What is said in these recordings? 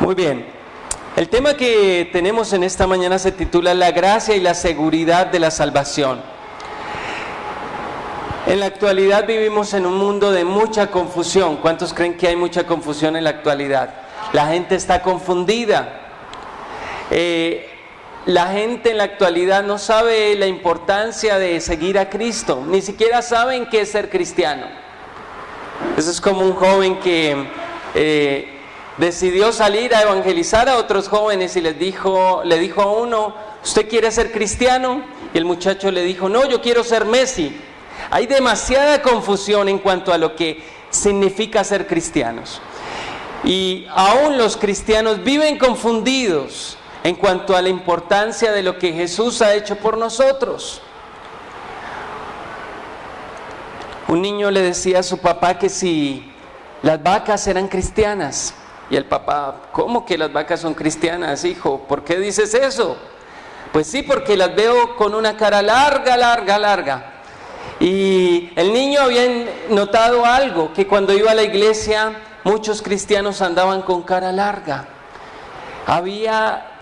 Muy bien. El tema que tenemos en esta mañana se titula La gracia y la seguridad de la salvación. En la actualidad vivimos en un mundo de mucha confusión. ¿Cuántos creen que hay mucha confusión en la actualidad? La gente está confundida. La gente en la actualidad no sabe la importancia de seguir a Cristo. Ni siquiera saben qué es ser cristiano. Eso es como un joven que decidió salir a evangelizar a otros jóvenes y le dijo a uno: ¿usted quiere ser cristiano? Y el muchacho le dijo: no, yo quiero ser Messi. Hay demasiada confusión en cuanto a lo que significa ser cristianos. Y aún los cristianos viven confundidos en cuanto a la importancia de lo que Jesús ha hecho por nosotros. Un niño le decía a su papá que si las vacas eran cristianas. Y el papá: ¿cómo que las vacas son cristianas, hijo? ¿Por qué dices eso? Pues sí, porque las veo con una cara larga. Y el niño había notado algo, que cuando iba a la iglesia muchos cristianos andaban con cara larga.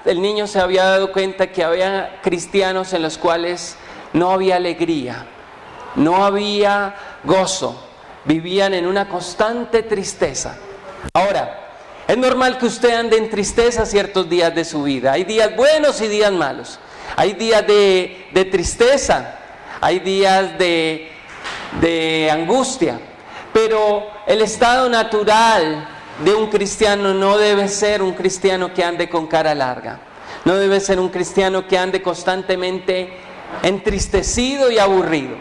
El niño se había dado cuenta que había cristianos en los cuales no había alegría, no había gozo, vivían en una constante tristeza. Ahora, es normal que usted ande en tristeza ciertos días de su vida. Hay días buenos y días malos. Hay días de tristeza, hay días de angustia. Pero el estado natural de un cristiano no debe ser un cristiano que ande con cara larga. No debe ser un cristiano que ande constantemente entristecido y aburrido.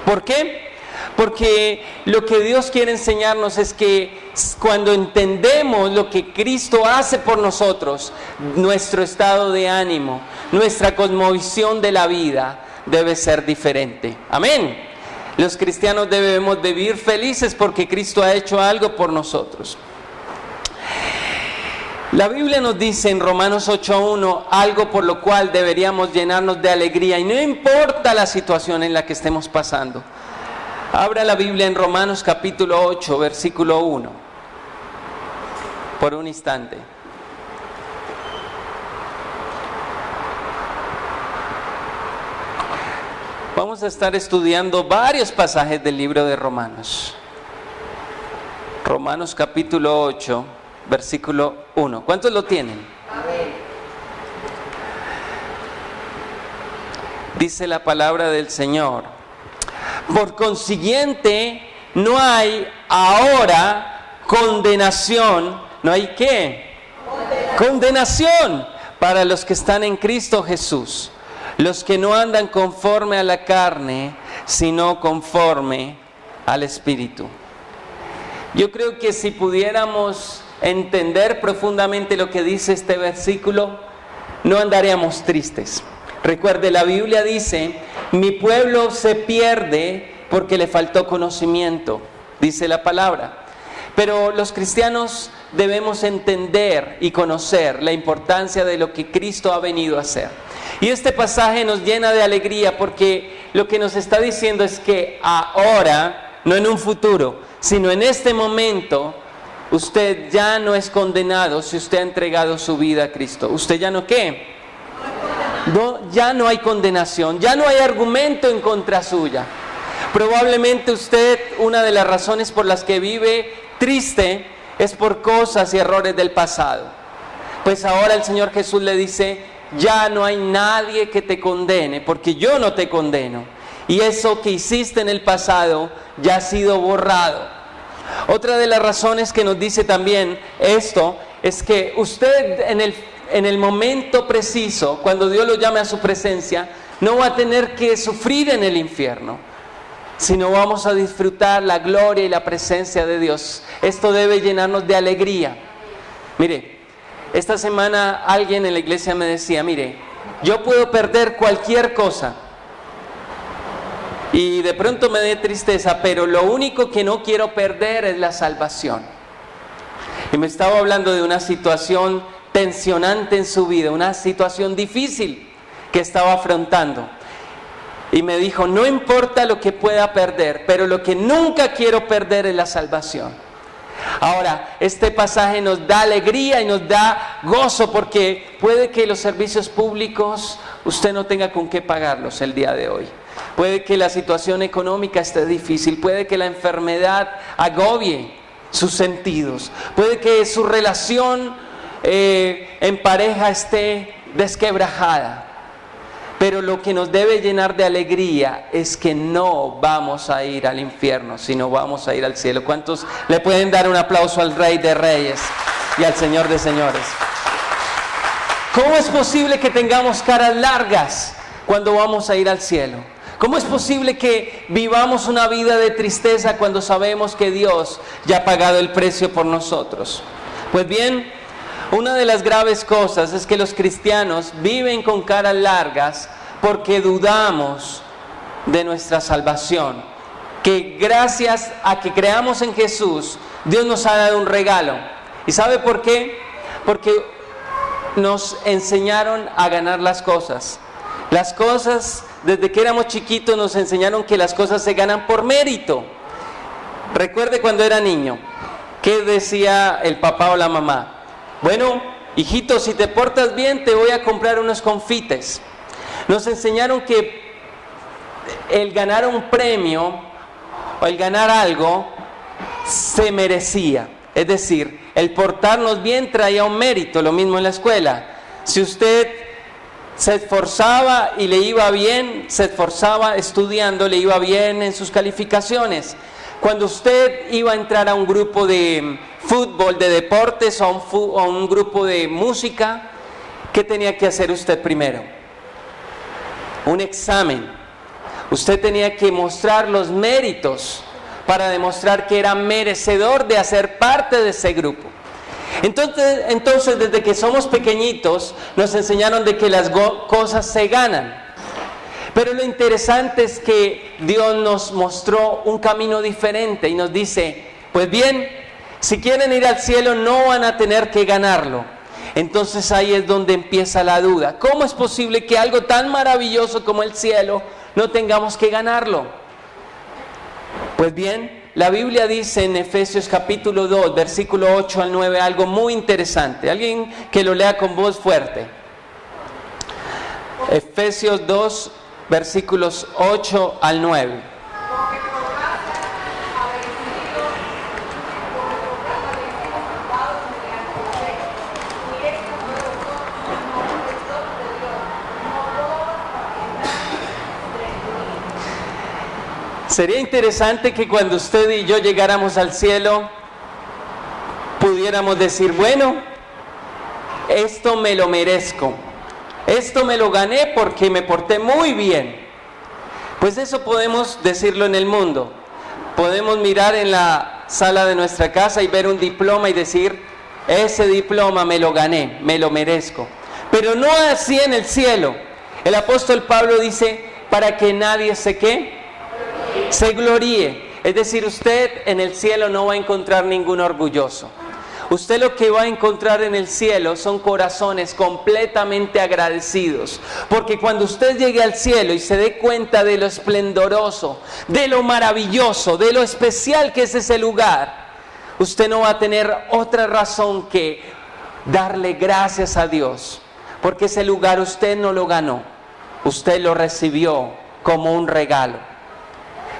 ¿Por qué? Porque lo que Dios quiere enseñarnos es que cuando entendemos lo que Cristo hace por nosotros, nuestro estado de ánimo, nuestra cosmovisión de la vida debe ser diferente. Amén. Los cristianos debemos vivir felices porque Cristo ha hecho algo por nosotros. La Biblia nos dice en Romanos 8:1 algo por lo cual deberíamos llenarnos de alegría, y no importa la situación en la que estemos pasando. Abra la Biblia en Romanos capítulo 8, versículo 1, por un instante. Vamos a estar estudiando varios pasajes del libro de Romanos. Romanos capítulo 8, versículo 1. ¿Cuántos lo tienen? Amén. Dice la palabra del Señor: por consiguiente, no hay ahora condenación. ¿No hay qué? Condenación para los que están en Cristo Jesús. Los que no andan conforme a la carne, sino conforme al Espíritu. Yo creo que si pudiéramos entender profundamente lo que dice este versículo, no andaríamos tristes. Recuerde, la Biblia dice: mi pueblo se pierde porque le faltó conocimiento, dice la palabra. Pero los cristianos debemos entender y conocer la importancia de lo que Cristo ha venido a hacer. Y este pasaje nos llena de alegría porque lo que nos está diciendo es que ahora, no en un futuro, sino en este momento, usted ya no es condenado si usted ha entregado su vida a Cristo. ¿Usted ya no qué? No, ya no hay condenación, ya no hay argumento en contra suya. Probablemente usted, una de las razones por las que vive triste es por cosas y errores del pasado. Pues ahora el Señor Jesús le dice: ya no hay nadie que te condene, porque yo no te condeno. Y eso que hiciste en el pasado ya ha sido borrado. Otra de las razones que nos dice también esto es que usted en el momento preciso, cuando Dios lo llame a su presencia, no va a tener que sufrir en el infierno, sino vamos a disfrutar la gloria y la presencia de Dios. Esto debe llenarnos de alegría. Mire, esta semana alguien en la iglesia me decía: mire, yo puedo perder cualquier cosa y de pronto me dé tristeza, pero lo único que no quiero perder es la salvación. Y me estaba hablando de una situación tensionante en su vida, una situación difícil que estaba afrontando. Y me dijo: no importa lo que pueda perder, pero lo que nunca quiero perder es la salvación. Ahora, este pasaje nos da alegría y nos da gozo porque puede que los servicios públicos usted no tenga con qué pagarlos el día de hoy. Puede que la situación económica esté difícil, puede que la enfermedad agobie sus sentidos, puede que su relación en pareja esté desquebrajada. Pero lo que nos debe llenar de alegría es que no vamos a ir al infierno, sino vamos a ir al cielo. ¿Cuántos le pueden dar un aplauso al Rey de Reyes y al Señor de Señores? ¿Cómo es posible que tengamos caras largas cuando vamos a ir al cielo? ¿Cómo es posible que vivamos una vida de tristeza cuando sabemos que Dios ya ha pagado el precio por nosotros? Pues bien, una de las graves cosas es que los cristianos viven con caras largas porque dudamos de nuestra salvación. Que gracias a que creamos en Jesús, Dios nos ha dado un regalo. ¿Y sabe por qué? Porque nos enseñaron a ganar las cosas. Las cosas, desde que éramos chiquitos, nos enseñaron que las cosas se ganan por mérito. Recuerde cuando era niño, ¿qué decía el papá o la mamá? Bueno, hijito, si te portas bien, te voy a comprar unos confites. Nos enseñaron que el ganar un premio o el ganar algo se merecía. Es decir, el portarnos bien traía un mérito, lo mismo en la escuela. Si usted se esforzaba y le iba bien, se esforzaba estudiando, le iba bien en sus calificaciones. Cuando usted iba a entrar a un grupo de fútbol, de deportes o a un grupo de música, ¿qué tenía que hacer usted primero? Un examen. Usted tenía que mostrar los méritos para demostrar que era merecedor de hacer parte de ese grupo. Entonces desde que somos pequeñitos nos enseñaron de que las cosas se ganan. Pero lo interesante es que Dios nos mostró un camino diferente y nos dice, pues bien, si quieren ir al cielo no van a tener que ganarlo. Entonces ahí es donde empieza la duda. ¿Cómo es posible que algo tan maravilloso como el cielo no tengamos que ganarlo? Pues bien, la Biblia dice en Efesios capítulo 2, versículo 8 al 9, algo muy interesante. Alguien que lo lea con voz fuerte. Efesios 2, versículos 8 al 9. Sería interesante que cuando usted y yo llegáramos al cielo, pudiéramos decir, bueno, esto me lo merezco. Esto me lo gané porque me porté muy bien. Pues eso podemos decirlo en el mundo. Podemos mirar en la sala de nuestra casa y ver un diploma y decir, ese diploma me lo gané, me lo merezco. Pero no así en el cielo. El apóstol Pablo dice, para que nadie se gloríe. Es decir, usted en el cielo no va a encontrar ningún orgulloso. Usted lo que va a encontrar en el cielo son corazones completamente agradecidos. Porque cuando usted llegue al cielo y se dé cuenta de lo esplendoroso, de lo maravilloso, de lo especial que es ese lugar, usted no va a tener otra razón que darle gracias a Dios. Porque ese lugar usted no lo ganó, usted lo recibió como un regalo.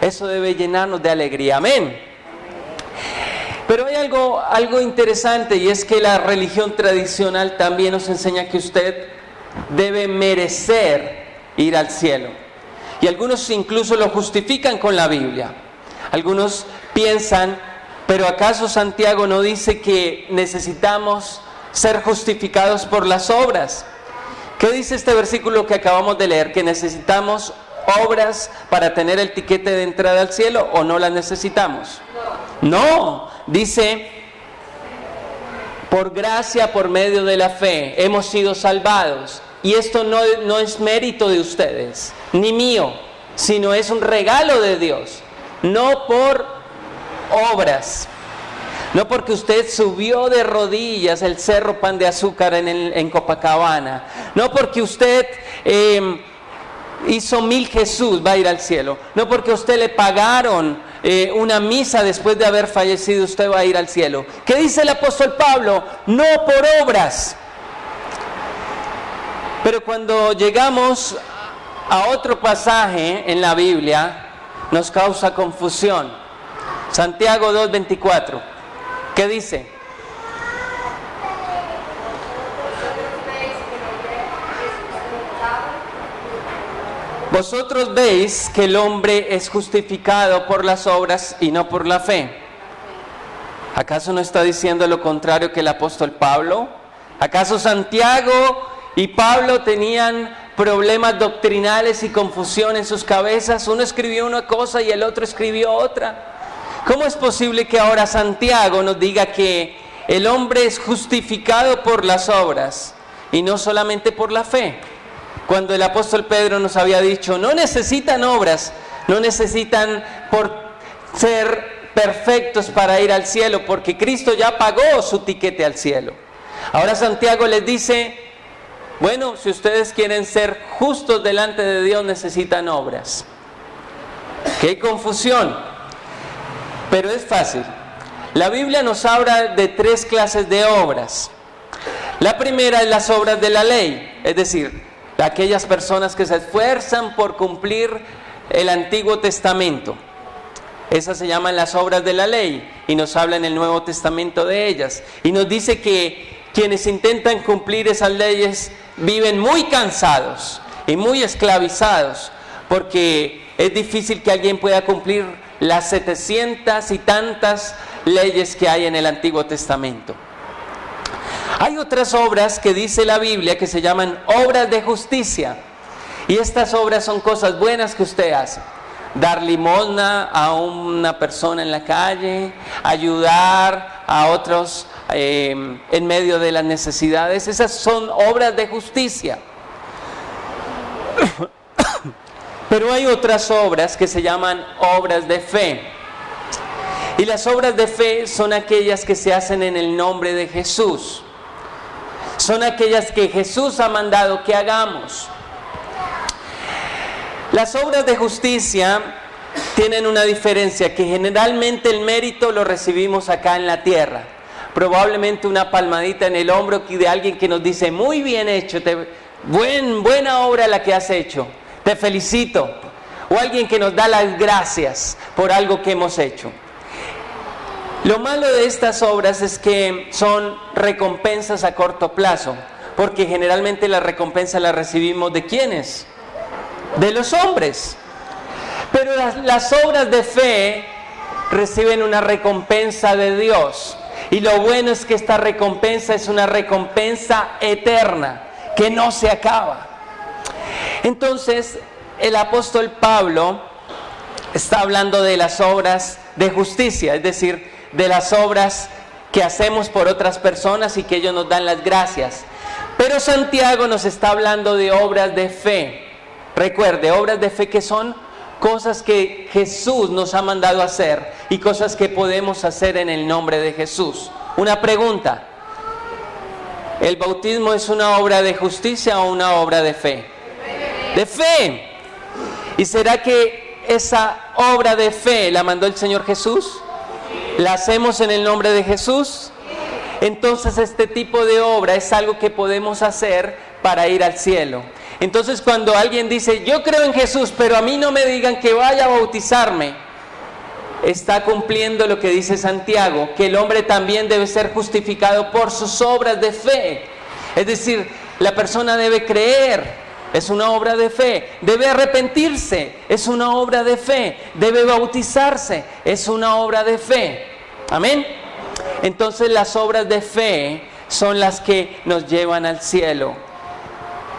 Eso debe llenarnos de alegría. Amén. Pero hay algo interesante, y es que la religión tradicional también nos enseña que usted debe merecer ir al cielo. Y algunos incluso lo justifican con la Biblia. Algunos piensan, pero ¿acaso Santiago no dice que necesitamos ser justificados por las obras? ¿Qué dice este versículo que acabamos de leer? ¿Que necesitamos obras para tener el tiquete de entrada al cielo o no las necesitamos? No, dice, por gracia, por medio de la fe, hemos sido salvados. Y esto no es mérito de ustedes, ni mío, sino es un regalo de Dios. No por obras, no porque usted subió de rodillas el cerro Pan de Azúcar en Copacabana, no porque usted hizo 1000 Jesús va a ir al cielo, no porque a usted le pagaron una misa después de haber fallecido, usted va a ir al cielo. ¿Qué dice el apóstol Pablo? No por obras. Pero cuando llegamos a otro pasaje en la Biblia, nos causa confusión. Santiago 2:24. ¿Qué dice? Vosotros veis que el hombre es justificado por las obras y no por la fe. ¿Acaso no está diciendo lo contrario que el apóstol Pablo? ¿Acaso Santiago y Pablo tenían problemas doctrinales y confusión en sus cabezas? Uno escribió una cosa y el otro escribió otra. ¿Cómo es posible que ahora Santiago nos diga que el hombre es justificado por las obras y no solamente por la fe? Cuando el apóstol Pedro nos había dicho, no necesitan obras, no necesitan por ser perfectos para ir al cielo, porque Cristo ya pagó su tiquete al cielo. Ahora Santiago les dice, bueno, si ustedes quieren ser justos delante de Dios, necesitan obras. ¡Qué confusión! Pero es fácil. La Biblia nos habla de 3 clases de obras. La primera es las obras de la ley, es decir, aquellas personas que se esfuerzan por cumplir el Antiguo Testamento. Esas se llaman las obras de la ley y nos habla en el Nuevo Testamento de ellas. Y nos dice que quienes intentan cumplir esas leyes viven muy cansados y muy esclavizados, porque es difícil que alguien pueda cumplir las 700 y tantas leyes que hay en el Antiguo Testamento. Hay otras obras que dice la Biblia que se llaman obras de justicia. Y estas obras son cosas buenas que usted hace. Dar limosna a una persona en la calle, ayudar a otros en medio de las necesidades. Esas son obras de justicia. Pero hay otras obras que se llaman obras de fe. Y las obras de fe son aquellas que se hacen en el nombre de Jesús. Son aquellas que Jesús ha mandado que hagamos. Las obras de justicia tienen una diferencia, que generalmente el mérito lo recibimos acá en la tierra. Probablemente una palmadita en el hombro de alguien que nos dice, muy bien hecho, buena obra la que has hecho, te felicito. O alguien que nos da las gracias por algo que hemos hecho. Lo malo de estas obras es que son recompensas a corto plazo, porque generalmente la recompensa la recibimos ¿de quiénes? De los hombres. Pero las obras de fe reciben una recompensa de Dios. Y lo bueno es que esta recompensa es una recompensa eterna, que no se acaba. Entonces, el apóstol Pablo está hablando de las obras de justicia, es decir, de las obras que hacemos por otras personas y que ellos nos dan las gracias. Pero Santiago nos está hablando de obras de fe. Recuerde, obras de fe que son cosas que Jesús nos ha mandado hacer y cosas que podemos hacer en el nombre de Jesús. Una pregunta: ¿el bautismo es una obra de justicia o una obra de fe? De fe. ¿Y será que esa obra de fe la mandó el Señor Jesús? ¿La hacemos en el nombre de Jesús? Entonces este tipo de obra es algo que podemos hacer para ir al cielo. Entonces cuando alguien dice, yo creo en Jesús, pero a mí no me digan que vaya a bautizarme, está cumpliendo lo que dice Santiago, que el hombre también debe ser justificado por sus obras de fe. Es decir, la persona debe creer, es una obra de fe, debe arrepentirse, es una obra de fe, debe bautizarse, es una obra de fe. Amén. Entonces las obras de fe son las que nos llevan al cielo.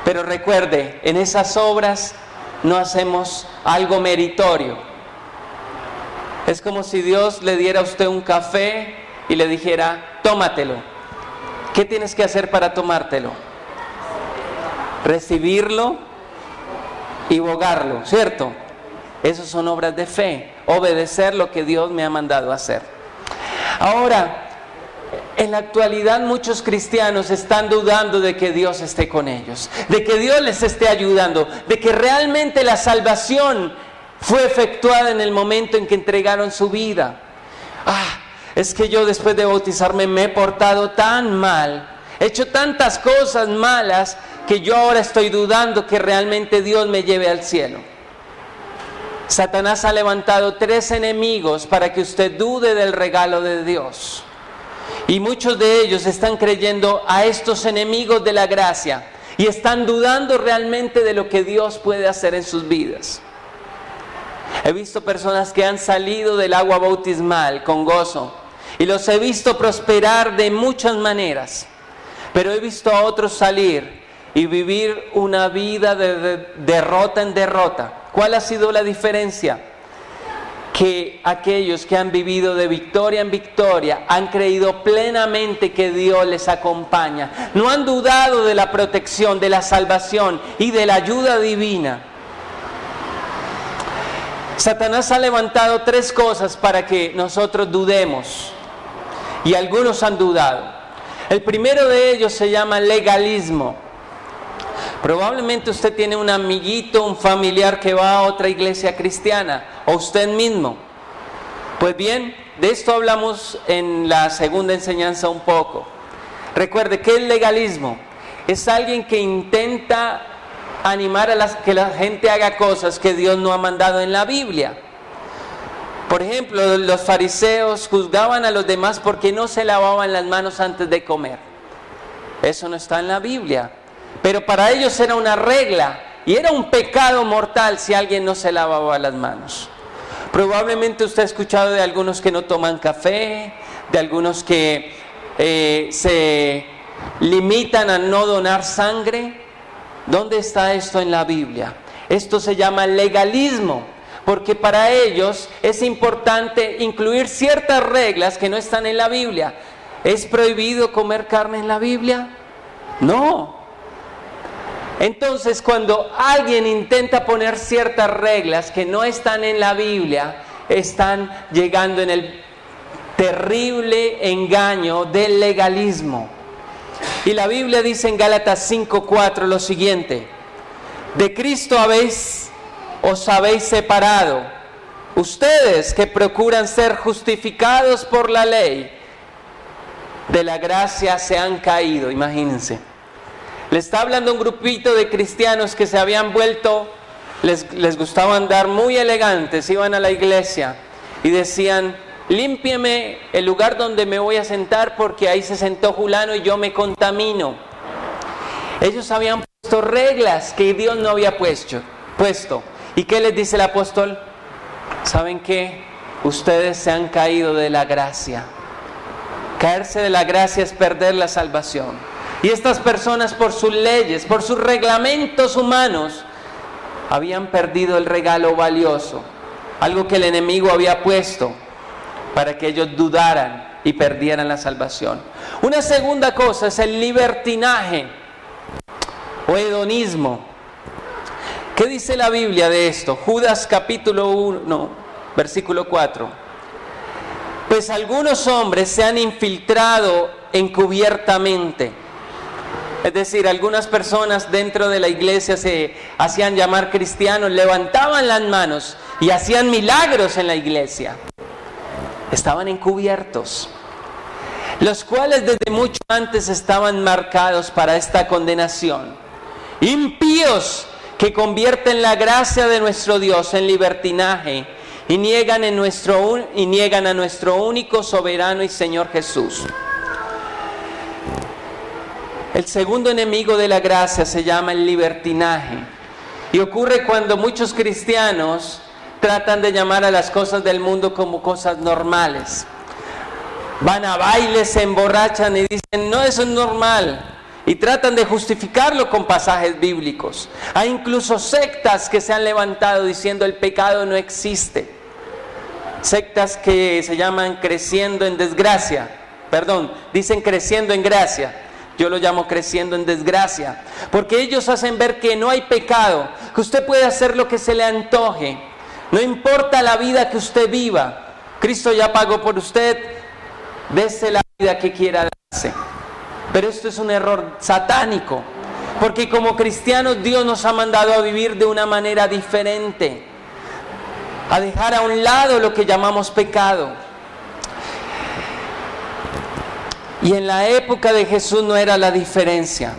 Pero recuerde, en esas obras no hacemos algo meritorio. Es como si Dios le diera a usted un café y le dijera, tómatelo. ¿Qué tienes que hacer para tomártelo? Recibirlo y bogarlo, ¿cierto? Esas son obras de fe, obedecer lo que Dios me ha mandado hacer. Ahora, en la actualidad muchos cristianos están dudando de que Dios esté con ellos, de que Dios les esté ayudando, de que realmente la salvación fue efectuada en el momento en que entregaron su vida. Es que yo después de bautizarme me he portado tan mal, he hecho tantas cosas malas, que yo ahora estoy dudando que realmente Dios me lleve al cielo. Satanás ha levantado 3 enemigos para que usted dude del regalo de Dios. Y muchos de ellos están creyendo a estos enemigos de la gracia y están dudando realmente de lo que Dios puede hacer en sus vidas. He visto personas que han salido del agua bautismal con gozo y los he visto prosperar de muchas maneras, pero he visto a otros salir y vivir una vida de derrota en derrota. ¿Cuál ha sido la diferencia? Que aquellos que han vivido de victoria en victoria han creído plenamente que Dios les acompaña. No han dudado de la protección, de la salvación y de la ayuda divina. Satanás ha levantado 3 cosas para que nosotros dudemos, y algunos han dudado. El primero de ellos se llama legalismo. Probablemente usted tiene un amiguito, un familiar que va a otra iglesia cristiana, o usted mismo. Pues bien, de esto hablamos en la segunda enseñanza un poco. Recuerde, ¿qué es legalismo? Es alguien que intenta animar a que la gente haga cosas que Dios no ha mandado en la Biblia. Por ejemplo, los fariseos juzgaban a los demás porque no se lavaban las manos antes de comer. Eso no está en la Biblia. Pero para ellos era una regla y era un pecado mortal si alguien no se lavaba las manos. Probablemente usted ha escuchado de algunos que no toman café, de algunos que se limitan a no donar sangre. ¿Dónde está esto en la Biblia? Esto se llama legalismo, porque para ellos es importante incluir ciertas reglas que no están en la Biblia. ¿Es prohibido comer carne en la Biblia? No. Entonces, cuando alguien intenta poner ciertas reglas que no están en la Biblia, están llegando en el terrible engaño del legalismo. Y la Biblia dice en Gálatas 5:4 lo siguiente: de Cristo os habéis separado, ustedes que procuran ser justificados por la ley, de la gracia se han caído. Imagínense. Le está hablando un grupito de cristianos que se habían vuelto, les gustaba andar muy elegantes, iban a la iglesia y decían: límpieme el lugar donde me voy a sentar porque ahí se sentó fulano y yo me contamino. Ellos habían puesto reglas que Dios no había puesto. ¿Y qué les dice el apóstol? ¿Saben qué? Ustedes se han caído de la gracia. Caerse de la gracia es perder la salvación. Y estas personas, por sus leyes, por sus reglamentos humanos, habían perdido el regalo valioso, algo que el enemigo había puesto para que ellos dudaran y perdieran la salvación. Una segunda cosa es el libertinaje o hedonismo. ¿Qué dice la Biblia de esto? Judas capítulo 1, versículo 4. Pues algunos hombres se han infiltrado encubiertamente. Es decir, algunas personas dentro de la iglesia se hacían llamar cristianos, levantaban las manos y hacían milagros en la iglesia. Estaban encubiertos, los cuales desde mucho antes estaban marcados para esta condenación. Impíos que convierten la gracia de nuestro Dios en libertinaje y niegan a nuestro único soberano y Señor Jesús. El segundo enemigo de la gracia se llama el libertinaje. Y ocurre cuando muchos cristianos tratan de llamar a las cosas del mundo como cosas normales. Van a bailes, se emborrachan y dicen: no, eso es normal. Y tratan de justificarlo con pasajes bíblicos. Hay incluso sectas que se han levantado diciendo el pecado no existe. Sectas que se llaman creciendo en desgracia. Dicen creciendo en gracia. Yo lo llamo creciendo en desgracia, porque ellos hacen ver que no hay pecado, que usted puede hacer lo que se le antoje, no importa la vida que usted viva, Cristo ya pagó por usted, dése la vida que quiera darse. Pero esto es un error satánico, porque como cristianos Dios nos ha mandado a vivir de una manera diferente. a dejar a un lado lo que llamamos pecado. Y en la época de Jesús no era la diferencia.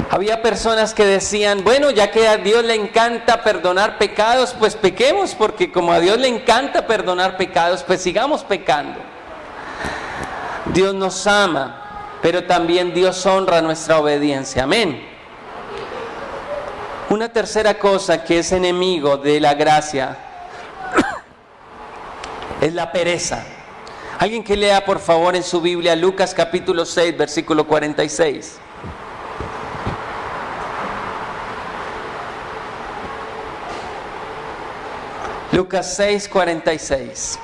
Había personas que decían, bueno, ya que a Dios le encanta perdonar pecados, pues pequemos, porque como a Dios le encanta perdonar pecados, pues sigamos pecando. Dios nos ama, pero también Dios honra nuestra obediencia. Amén. Una tercera cosa que es enemigo de la gracia es la pereza. Alguien que lea por favor en su Biblia Lucas capítulo 6, versículo 46. Lucas 6, 46.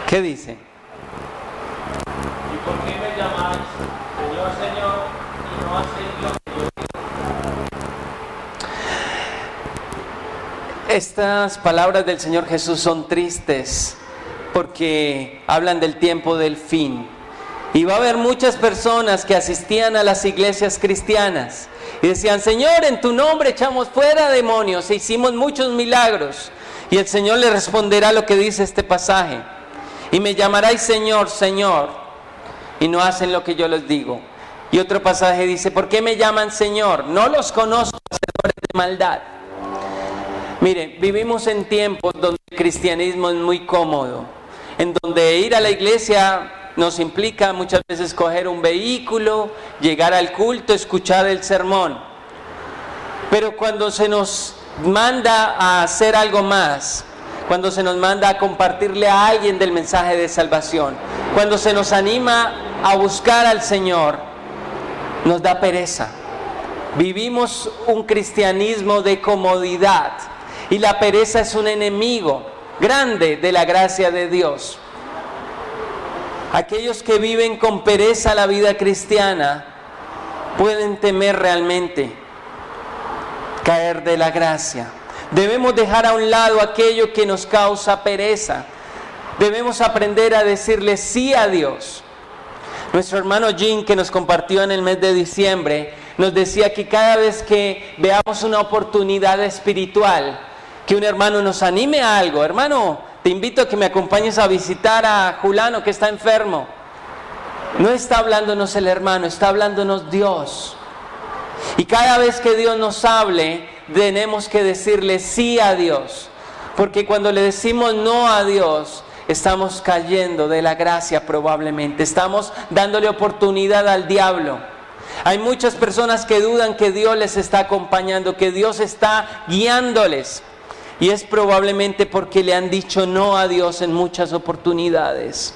¿Qué dice? ¿Y por qué me llamáis Señor, Señor, y no hacéis lo que yo digo? Estas palabras del Señor Jesús son tristes porque hablan del tiempo del fin. Y va a haber muchas personas que asistían a las iglesias cristianas y decían, Señor, en tu nombre echamos fuera demonios e hicimos muchos milagros. Y el Señor le responderá lo que dice este pasaje. Y me llamaráis Señor, Señor, y no hacen lo que yo les digo. Y otro pasaje dice, ¿por qué me llaman Señor? No los conozco, hacedores de maldad. Mire, vivimos en tiempos donde el cristianismo es muy cómodo, en donde ir a la iglesia nos implica muchas veces coger un vehículo, llegar al culto, escuchar el sermón. Pero cuando se nos manda a hacer algo más, cuando se nos manda a compartirle a alguien del mensaje de salvación, cuando se nos anima a buscar al Señor, nos da pereza. Vivimos un cristianismo de comodidad y la pereza es un enemigo grande de la gracia de Dios. Aquellos que viven con pereza la vida cristiana pueden temer realmente caer de la gracia. Debemos dejar a un lado aquello que nos causa pereza. Debemos aprender a decirle sí a Dios. Nuestro hermano Jim, que nos compartió en el mes de diciembre, nos decía que cada vez que veamos una oportunidad espiritual, que un hermano nos anime a algo, hermano, te invito a que me acompañes a visitar a Julano que está enfermo. No está hablándonos el hermano, está hablándonos Dios. Y cada vez que Dios nos hable, tenemos que decirle sí a Dios. Porque cuando le decimos no a Dios, estamos cayendo de la gracia probablemente. Estamos dándole oportunidad al diablo. Hay muchas personas que dudan que Dios les está acompañando, que Dios está guiándoles. Y es probablemente porque le han dicho no a Dios en muchas oportunidades.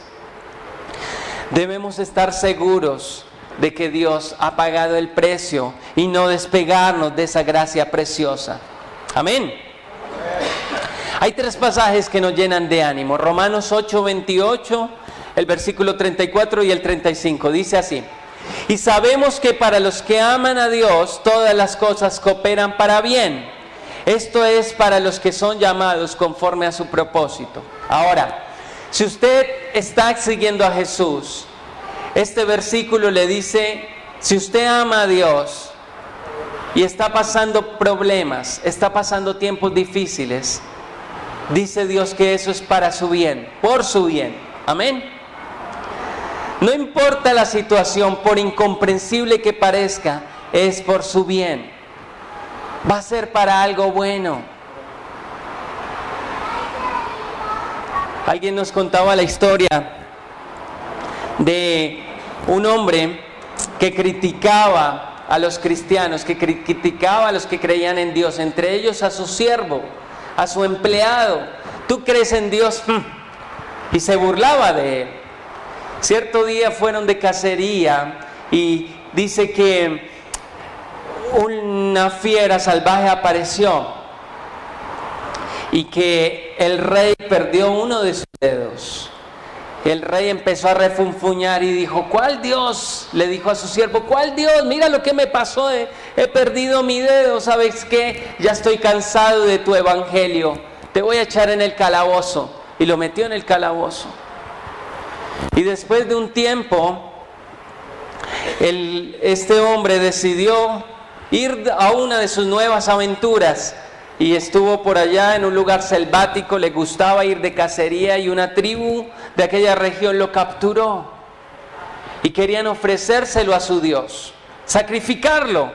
Debemos estar seguros de que Dios ha pagado el precio y no despegarnos de esa gracia preciosa. Amén. Hay tres pasajes que nos llenan de ánimo. Romanos 8:28, el versículo 34 y el 35. Dice así: y sabemos que para los que aman a Dios, todas las cosas cooperan para bien. Esto es para los que son llamados conforme a su propósito. Ahora, si usted está siguiendo a Jesús, este versículo le dice, si usted ama a Dios y está pasando problemas, está pasando tiempos difíciles, dice Dios que eso es para su bien, por su bien. Amén. No importa la situación, por incomprensible que parezca, es por su bien. Va a ser para algo bueno. Alguien nos contaba la historia de un hombre que criticaba a los cristianos, que criticaba a los que creían en Dios, entre ellos a su siervo, a su empleado. ¿Tú crees en Dios? Y se burlaba de él. Cierto día fueron de cacería y dice que una fiera salvaje apareció y que el rey perdió uno de sus dedos. El rey empezó a refunfuñar y dijo, ¿cuál Dios? Le dijo a su siervo, ¿cuál Dios? Mira lo que me pasó, he perdido mi dedo, ¿sabes qué? Ya estoy cansado de tu evangelio, te voy a echar en el calabozo. Y lo metió en el calabozo. Y después de un tiempo, Este hombre decidió ir a una de sus nuevas aventuras y estuvo por allá en un lugar selvático, le gustaba ir de cacería y una tribu de aquella región lo capturó y querían ofrecérselo a su Dios, sacrificarlo.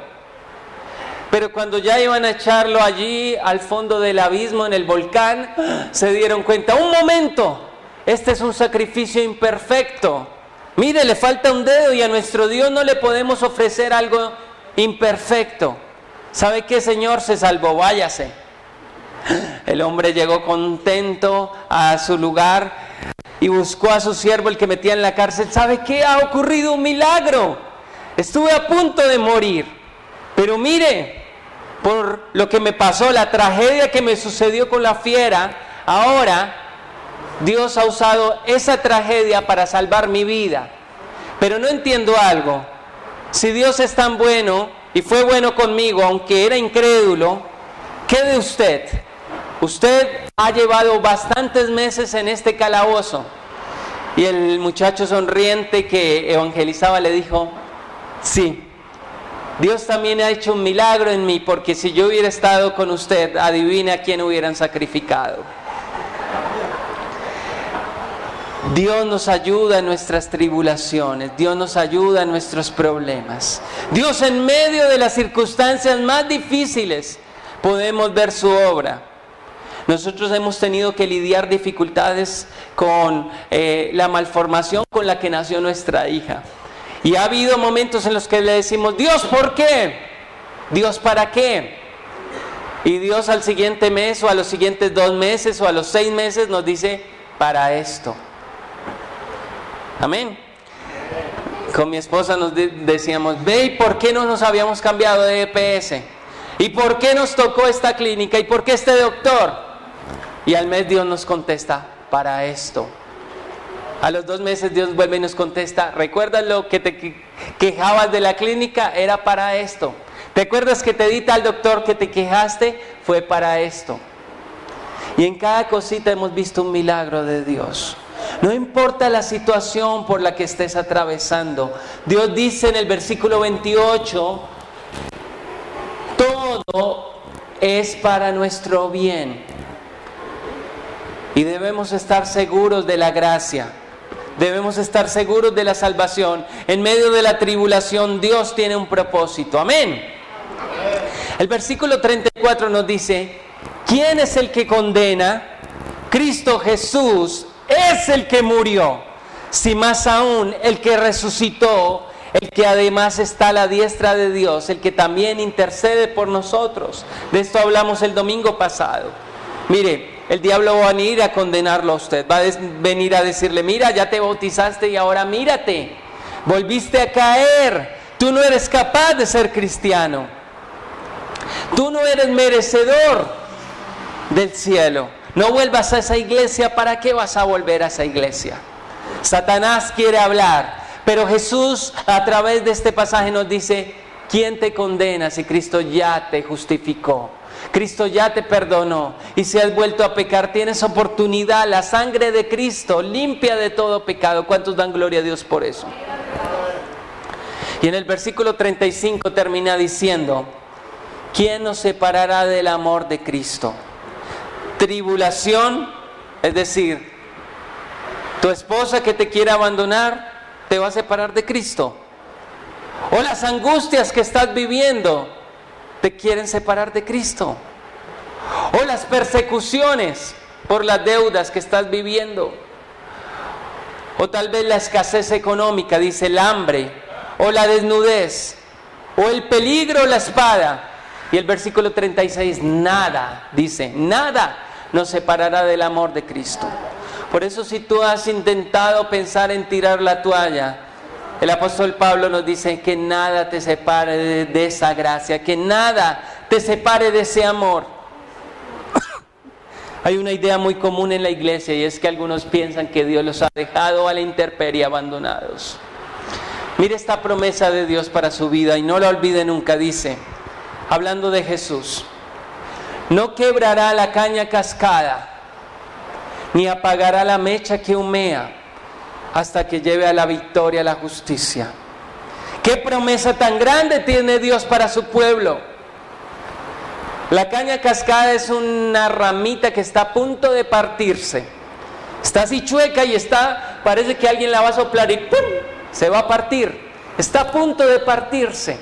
Pero cuando ya iban a echarlo allí al fondo del abismo, en el volcán, se dieron cuenta, un momento, este es un sacrificio imperfecto. Mire, le falta un dedo y a nuestro Dios no le podemos ofrecer algo imperfecto. ¿Sabe qué, Señor? Se salvó, váyase. El hombre llegó contento a su lugar y buscó a su siervo, el que metía en la cárcel. ¿Sabe qué? Ha ocurrido un milagro. Estuve a punto de morir, pero mire, por lo que me pasó, la tragedia que me sucedió con la fiera, ahora Dios ha usado esa tragedia para salvar mi vida. Pero no entiendo algo. Si Dios es tan bueno y fue bueno conmigo, aunque era incrédulo, ¿qué de usted? Usted ha llevado bastantes meses en este calabozo. Y el muchacho sonriente que evangelizaba le dijo, sí, Dios también ha hecho un milagro en mí, porque si yo hubiera estado con usted, adivine a quién hubieran sacrificado. Dios nos ayuda en nuestras tribulaciones, Dios nos ayuda en nuestros problemas. Dios, en medio de las circunstancias más difíciles, podemos ver su obra. Nosotros hemos tenido que lidiar dificultades con la malformación con la que nació nuestra hija. Y ha habido momentos en los que le decimos, Dios, ¿por qué? Dios, ¿para qué? Y Dios al siguiente mes o a los siguientes 2 meses o a los 6 meses nos dice, para esto. Amén. Con mi esposa nos decíamos, ve, ¿y por qué no nos habíamos cambiado de EPS? ¿Y por qué nos tocó esta clínica? ¿Y por qué este doctor? Y al mes Dios nos contesta, para esto. A los 2 meses Dios vuelve y nos contesta, ¿recuerdas lo que te quejabas de la clínica? Era para esto. ¿Te acuerdas que te di tal doctor que te quejaste? Fue para esto. Y en cada cosita hemos visto un milagro de Dios. No importa la situación por la que estés atravesando. Dios dice en el versículo 28, todo es para nuestro bien. Y debemos estar seguros de la gracia. Debemos estar seguros de la salvación. En medio de la tribulación, Dios tiene un propósito. Amén. El versículo 34 nos dice, ¿quién es el que condena? Cristo Jesús es el que murió. Si más aún, el que resucitó, el que además está a la diestra de Dios, el que también intercede por nosotros. De esto hablamos el domingo pasado. Mire, el diablo va a venir a condenarlo a usted, va a venir a decirle, mira, ya te bautizaste y ahora mírate, volviste a caer, tú no eres capaz de ser cristiano, tú no eres merecedor del cielo, no vuelvas a esa iglesia. ¿Para qué vas a volver a esa iglesia? Satanás quiere hablar, pero Jesús a través de este pasaje nos dice, ¿quién te condena si Cristo ya te justificó? Cristo ya te perdonó, y si has vuelto a pecar, tienes oportunidad. La sangre de Cristo limpia de todo pecado. ¿Cuántos dan gloria a Dios por eso? Y en el versículo 35 termina diciendo, ¿quién nos separará del amor de Cristo? Tribulación, es decir, tu esposa que te quiere abandonar, te va a separar de Cristo. O las angustias que estás viviendo, te quieren separar de Cristo. O las persecuciones por las deudas que estás viviendo. O tal vez la escasez económica, dice el hambre, o la desnudez, o el peligro o la espada. Y el versículo 36, nada, dice, nada nos separará del amor de Cristo. Por eso, si tú has intentado pensar en tirar la toalla, el apóstol Pablo nos dice que nada te separe de esa gracia, que nada te separe de ese amor. Hay una idea muy común en la iglesia, y es que algunos piensan que Dios los ha dejado a la intemperie, abandonados. Mire esta promesa de Dios para su vida, y no la olvide nunca. Dice, hablando de Jesús, no quebrará la caña cascada, ni apagará la mecha que humea, hasta que lleve a la victoria la justicia. ¿Qué promesa tan grande tiene Dios para su pueblo? La caña cascada es una ramita que está a punto de partirse. Está así chueca y parece que alguien la va a soplar y ¡pum!, se va a partir. Está a punto de partirse.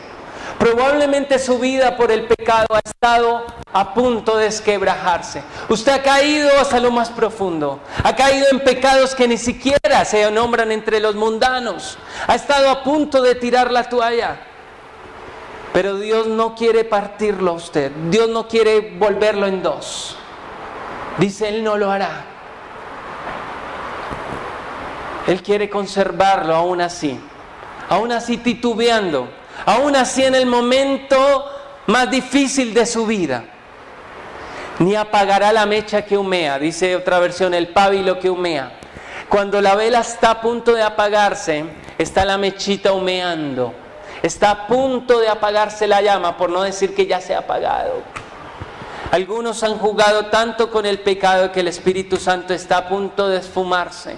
Probablemente su vida por el pecado ha estado a punto de desquebrajarse. Usted ha caído hasta lo más profundo. Ha caído en pecados que ni siquiera se nombran entre los mundanos. Ha estado a punto de tirar la toalla. Pero Dios no quiere partirlo a usted. Dios no quiere volverlo en dos. Dice, Él no lo hará. Él quiere conservarlo aún así titubeando, aún así en el momento más difícil de su vida. Ni apagará la mecha que humea, dice otra versión, el pábilo que humea. Cuando la vela está a punto de apagarse, está la mechita humeando. Está a punto de apagarse la llama, por no decir que ya se ha apagado. Algunos han jugado tanto con el pecado que el Espíritu Santo está a punto de esfumarse.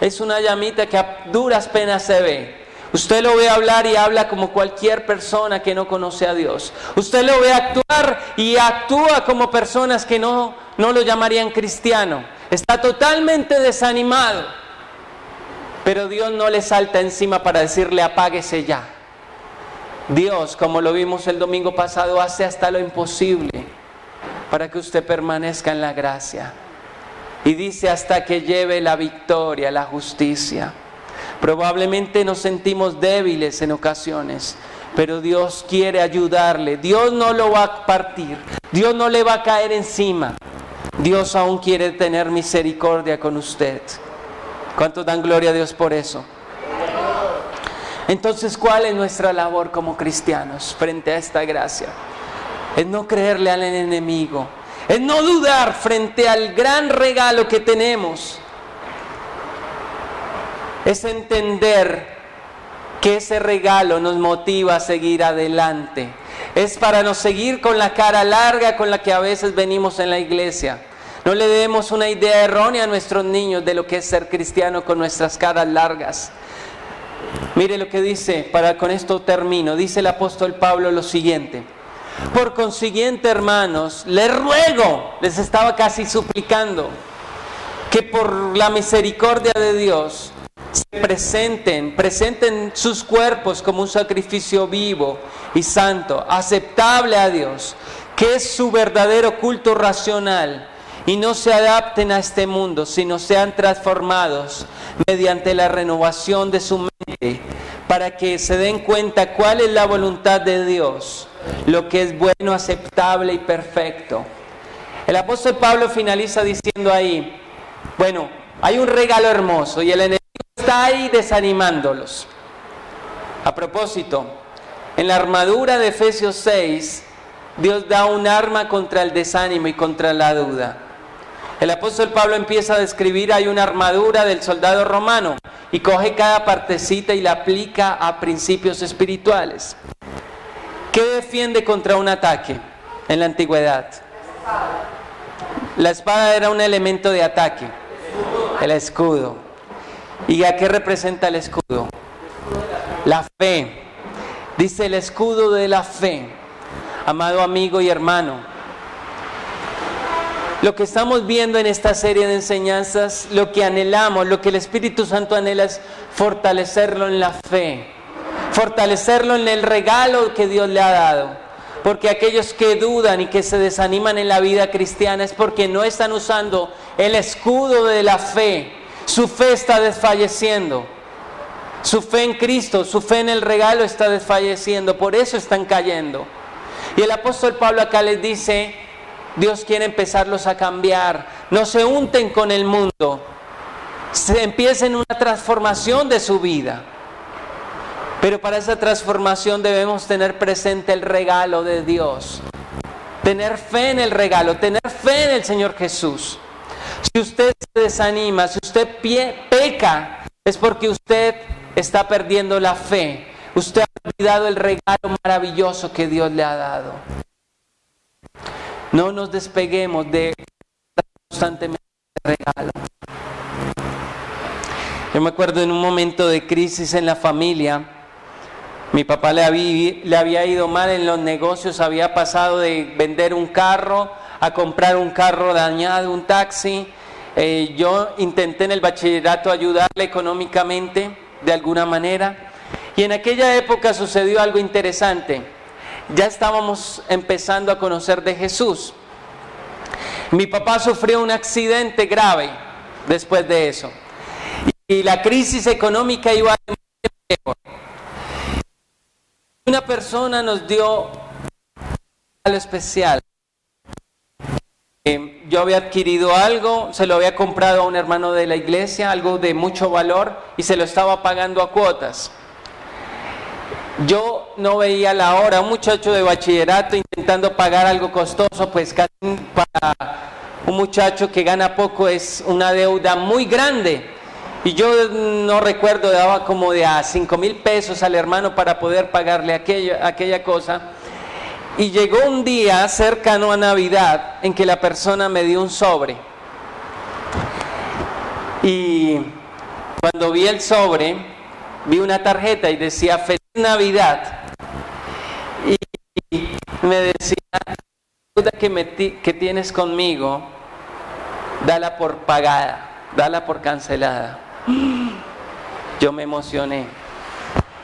Es una llamita que a duras penas se ve. Usted lo ve hablar y habla como cualquier persona que no conoce a Dios. Usted lo ve actuar y actúa como personas que no lo llamarían cristiano. Está totalmente desanimado. Pero Dios no le salta encima para decirle apáguese ya. Dios, como lo vimos el domingo pasado, hace hasta lo imposible para que usted permanezca en la gracia. Y dice hasta que lleve la victoria, la justicia. Probablemente nos sentimos débiles en ocasiones, pero Dios quiere ayudarle. Dios no lo va a partir, Dios no le va a caer encima. Dios aún quiere tener misericordia con usted. ¿Cuántos dan gloria a Dios por eso? Entonces, ¿cuál es nuestra labor como cristianos frente a esta gracia? Es no creerle al enemigo, es no dudar frente al gran regalo que tenemos. Es entender que ese regalo nos motiva a seguir adelante. Es para no seguir con la cara larga con la que a veces venimos en la iglesia. No le demos una idea errónea a nuestros niños de lo que es ser cristiano con nuestras caras largas. Mire lo que dice, con esto termino. Dice el apóstol Pablo lo siguiente: por consiguiente, hermanos, les ruego, les estaba casi suplicando, que por la misericordia de Dios se presenten sus cuerpos como un sacrificio vivo y santo, aceptable a Dios, que es su verdadero culto racional, y no se adapten a este mundo, sino sean transformados mediante la renovación de su mente, para que se den cuenta cuál es la voluntad de Dios, lo que es bueno, aceptable y perfecto. El apóstol Pablo finaliza diciendo ahí, bueno, hay un regalo hermoso y el enemigo está ahí desanimándolos. A propósito, en la armadura de Efesios 6, Dios da un arma contra el desánimo y contra la duda. El apóstol Pablo empieza a describir, hay una armadura del soldado romano, y coge cada partecita y la aplica a principios espirituales. ¿Qué defiende contra un ataque en la antigüedad? La espada era un elemento de ataque, el escudo. ¿Y a qué representa el escudo? La fe. Dice el escudo de la fe. Amado amigo y hermano, lo que estamos viendo en esta serie de enseñanzas, lo que anhelamos, lo que el Espíritu Santo anhela es fortalecerlo en la fe, fortalecerlo en el regalo que Dios le ha dado. Porque aquellos que dudan y que se desaniman en la vida cristiana es porque no están usando el escudo de la fe. Su fe está desfalleciendo. Su fe en Cristo, su fe en el regalo está desfalleciendo. Por eso están cayendo. Y el apóstol Pablo acá les dice, Dios quiere empezarlos a cambiar. No se unten con el mundo. Empiecen una transformación de su vida. Pero para esa transformación debemos tener presente el regalo de Dios. Tener fe en el regalo, tener fe en el Señor Jesús. Si usted se desanima, si usted peca, es porque usted está perdiendo la fe. Usted ha olvidado el regalo maravilloso que Dios le ha dado. No nos despeguemos de constantemente el regalo. Yo me acuerdo en un momento de crisis en la familia, Mi papá le había ido mal en los negocios, había pasado de vender un carro a comprar un carro dañado, un taxi. Yo intenté en el bachillerato ayudarle económicamente de alguna manera. Y en aquella época sucedió algo interesante. Ya estábamos empezando a conocer de Jesús. Mi papá sufrió un accidente grave después de eso. Y la crisis económica iba a ser peor. Una persona nos dio algo especial. Yo había adquirido algo, se lo había comprado a un hermano de la iglesia, algo de mucho valor, y se lo estaba pagando a cuotas. Yo no veía la hora, un muchacho de bachillerato intentando pagar algo costoso, pues casi para un muchacho que gana poco es una deuda muy grande. Y yo no recuerdo, daba como de a 5,000 pesos al hermano para poder pagarle aquella cosa. Y llegó un día cercano a Navidad en que la persona me dio un sobre. Y cuando vi el sobre, vi una tarjeta y decía Feliz Navidad. Y me decía, la deuda que tienes conmigo, dala por pagada, dala por cancelada. Yo me emocioné.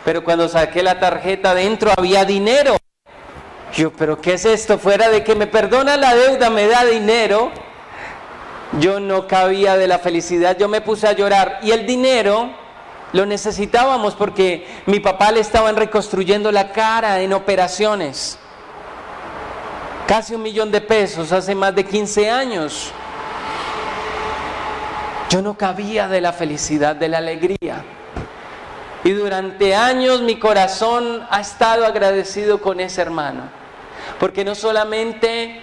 Pero cuando saqué la tarjeta, dentro había dinero. Yo, ¿pero qué es esto? Fuera de que me perdona la deuda, me da dinero. Yo no cabía de la felicidad, yo me puse a llorar. Y el dinero lo necesitábamos porque mi papá le estaban reconstruyendo la cara en operaciones. Casi 1,000,000 de pesos hace más de 15 años. Yo no cabía de la felicidad, de la alegría. Y durante años mi corazón ha estado agradecido con ese hermano, porque no solamente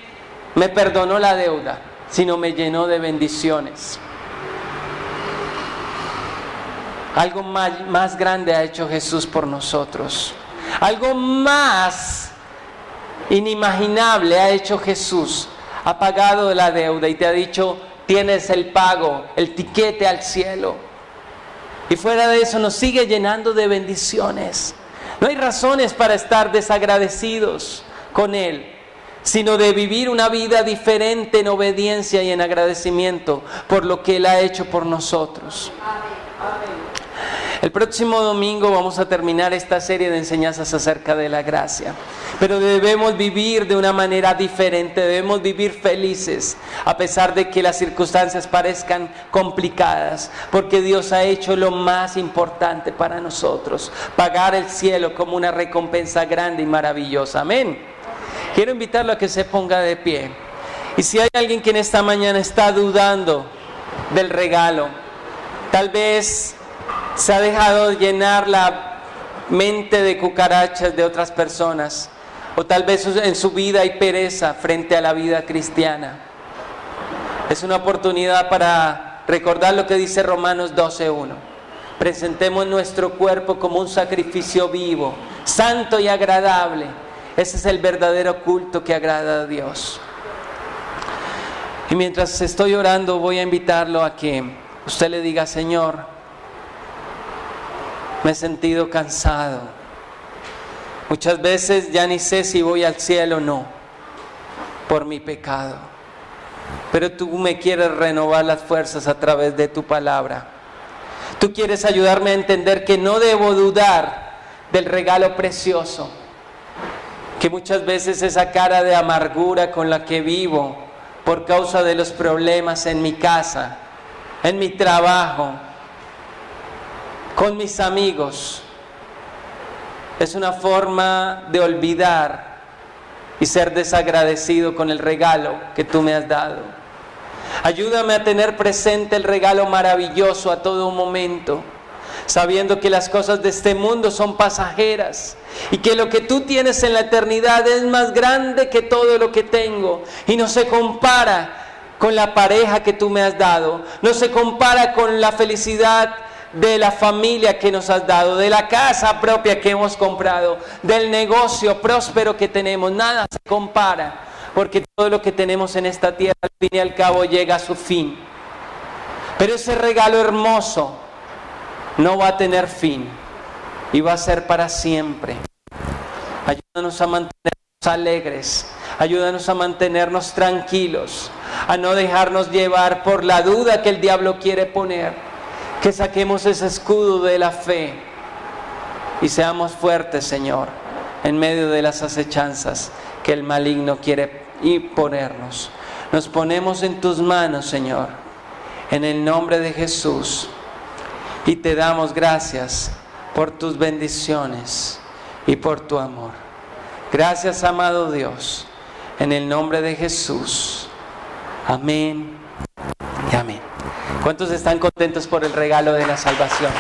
me perdonó la deuda, sino me llenó de bendiciones. Algo más grande ha hecho Jesús por nosotros. Algo más inimaginable ha hecho Jesús. Ha pagado la deuda y te ha dicho, tienes el pago, el tiquete al cielo. Y fuera de eso nos sigue llenando de bendiciones. No hay razones para estar desagradecidos con Él, sino de vivir una vida diferente en obediencia y en agradecimiento por lo que Él ha hecho por nosotros. El próximo domingo vamos a terminar esta serie de enseñanzas acerca de la gracia. Pero debemos vivir de una manera diferente, debemos vivir felices, a pesar de que las circunstancias parezcan complicadas, porque Dios ha hecho lo más importante para nosotros, pagar el cielo como una recompensa grande y maravillosa. Amén. Quiero invitarlo a que se ponga de pie. Y si hay alguien que en esta mañana está dudando del regalo, tal vez se ha dejado llenar la mente de cucarachas de otras personas, o tal vez en su vida hay pereza frente a la vida cristiana. Es una oportunidad para recordar lo que dice Romanos 12:1. Presentemos nuestro cuerpo como un sacrificio vivo, santo y agradable. Ese es el verdadero culto que agrada a Dios. Y mientras estoy orando, voy a invitarlo a que usted le diga, Señor, me he sentido cansado. Muchas veces ya ni sé si voy al cielo o no, por mi pecado. Pero tú me quieres renovar las fuerzas a través de tu palabra. Tú quieres ayudarme a entender que no debo dudar del regalo precioso. Que muchas veces esa cara de amargura con la que vivo por causa de los problemas en mi casa, en mi trabajo, con mis amigos, es una forma de olvidar y ser desagradecido con el regalo que tú me has dado. Ayúdame a tener presente el regalo maravilloso a todo momento, sabiendo que las cosas de este mundo son pasajeras y que lo que tú tienes en la eternidad es más grande que todo lo que tengo y no se compara con la pareja que tú me has dado, no se compara con la felicidad de la familia que nos has dado, de la casa propia que hemos comprado, del negocio próspero que tenemos. Nada se compara, porque todo lo que tenemos en esta tierra al fin y al cabo llega a su fin. Pero ese regalo hermoso no va a tener fin. y va a ser para siempre. Ayúdanos a mantenernos alegres, ayúdanos a mantenernos tranquilos, a no dejarnos llevar por la duda que el diablo quiere poner, que saquemos ese escudo de la fe y seamos fuertes, Señor, en medio de las acechanzas que el maligno quiere ponernos. Nos ponemos en tus manos, Señor, en el nombre de Jesús, y te damos gracias por tus bendiciones y por tu amor. Gracias, amado Dios, en el nombre de Jesús. Amén y amén. ¿Cuántos están contentos por el regalo de la salvación?